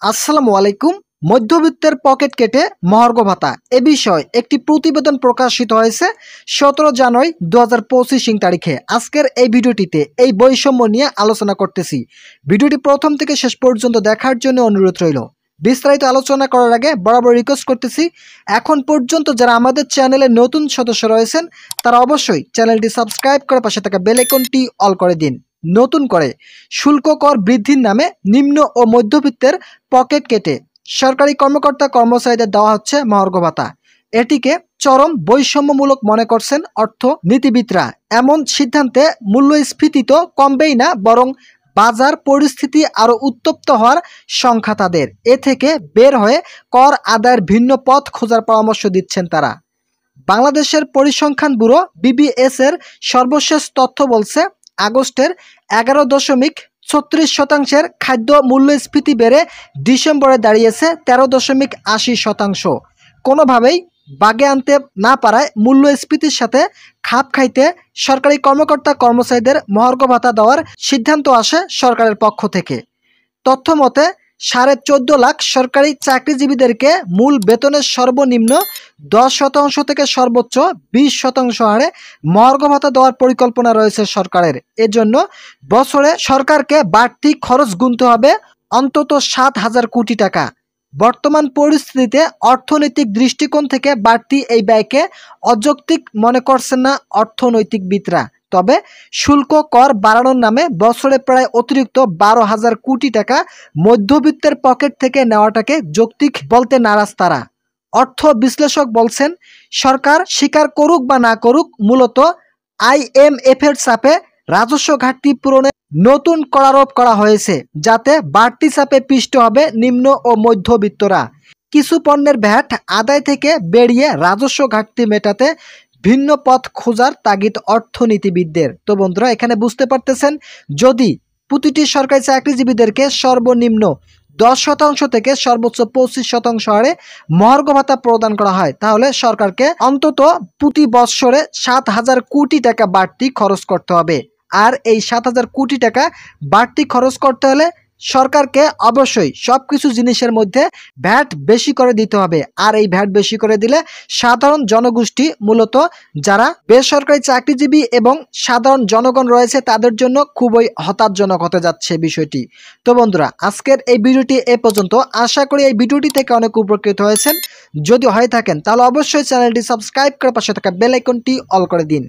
আসসালামু আলাইকুম। মধ্যবিত্তের পকেট কেটে মহার্ঘ ভাতা এ বিষয়ে একটি প্রতিবেদন প্রকাশিত হয়েছে 17 জানুয়ারি 2025 তারিখে। আজকের এই ভিডিওটিতে এই বৈষম্য নিয়ে আলোচনা করতেছি। ভিডিওটি প্রথম থেকে শেষ পর্যন্ত দেখার জন্য অনুরোধ রইল। বিস্তারিত আলোচনা করার আগে বরাবর রিকোয়েস্ট করতেছি, এখন পর্যন্ত যারা আমাদের চ্যানেলে নতুন সদস্য রয়েছেন তারা অবশ্যই চ্যানেলটি সাবস্ক্রাইব করে পাশে থাকা বেল আইকনটি অল করে দিন। নতুন করে শুল্ক কর বৃদ্ধির নামে নিম্ন ও মধ্যবিত্তের পকেট কেটে সরকারি কর্মকর্তা কর্মচারীদের দেওয়া হচ্ছে মহার্ঘ ভাতা। এটিকে চরম বৈষম্যমূলক মনে করছেন অর্থনীতিবিদরা। এমন সিদ্ধান্তে মূল্যস্ফীতি তো কমবেই না, বরং বাজার পরিস্থিতি আরও উত্তপ্ত হওয়ার সংখ্যা তাদের। এ থেকে বের হয়ে কর আদায়ের ভিন্ন পথ খোঁজার পরামর্শ দিচ্ছেন তারা। বাংলাদেশের পরিসংখ্যান ব্যুরো বিবিএস এর সর্বশেষ তথ্য বলছে, আগস্টের 11.36% খাদ্য মূল্যস্ফীতি বেড়ে ডিসেম্বরে দাঁড়িয়েছে 13.80%। কোনোভাবেই বাগে আনতে না পারায় মূল্যস্ফীতির সাথে খাপ খাইতে সরকারি কর্মকর্তা কর্মচারীদের মহার্ঘ ভাতা দেওয়ার সিদ্ধান্ত আসে সরকারের পক্ষ থেকে। তথ্য মতে 14.5 লাখ সরকারি চাকরিজীবীদেরকে মূল বেতনের সর্বনিম্ন 10% থেকে সর্বোচ্চ 20% হারে মহার্ঘ ভাতা দেওয়ার পরিকল্পনা রয়েছে সরকারের। এজন্য বছরে সরকারকে বাড়তি খরচ গুনতে হবে অন্তত 7,000 কোটি টাকা। বর্তমান পরিস্থিতিতে অর্থনৈতিক দৃষ্টিকোণ থেকে বাড়তি এই ব্যয়কে অযৌক্তিক মনে করছেন না অর্থনৈতিকবিদরা। তবে শুল্ক কর বাড়ানোর নামে বছরে প্রায় অতিরিক্ত 12,000 কোটি টাকা মধ্যবিত্তের পকেট থেকে নেওয়াটাকে যৌক্তিক বলতে নারাজ তারা। অর্থ বিশ্লেষক বলছেন, সরকার স্বীকার করুক বা না করুক, মূলত আইএমএফের চাপে রাজস্ব ঘাটতি পূরণে নতুন করারোপ করা হয়েছে, যাতে বাড়তি চাপে পিষ্ট হবে নিম্ন ও মধ্যবিত্তরা। কিছু পণ্যের ভ্যাট আদায় থেকে বেরিয়ে রাজস্ব ঘাটতি মেটাতে ভিন্ন পথ খোঁজার তাগিদ অর্থনীতিবিদদের। তো বন্ধুরা, এখানে বুঝতে পারতেছেন, যদি প্রতিটি সরকারি চাকরিজীবীদেরকে সর্বনিম্ন 10% থেকে সর্বোচ্চ 25% হারে মহার্ঘ ভাতা প্রদান করা হয়, তাহলে সরকারকে অন্তত প্রতি বৎসরে 7,000 কোটি টাকা বাড়তি খরচ করতে হবে। আর এই 7,000 কোটি টাকা বাড়তি খরচ করতে হলে সরকারকে অবশ্যই সবকিছু জিনিসের মধ্যে ভ্যাট বেশি করে দিতে হবে। আর এই ভ্যাট বেশি করে দিলে সাধারণ জনগোষ্ঠী, মূলত যারা বেসরকারি চাকরিজীবী এবং সাধারণ জনগণ রয়েছে, তাদের জন্য খুবই হতাশজনক হতে যাচ্ছে বিষয়টি। তো বন্ধুরা, আজকের এই ভিডিওটি এ পর্যন্ত। আশা করি এই ভিডিওটি থেকে অনেক উপকৃত হয়েছেন। যদি হয়ে থাকেন তাহলে অবশ্যই চ্যানেলটি সাবস্ক্রাইব করে পাশে থাকা বেল আইকনটি অল করে দিন।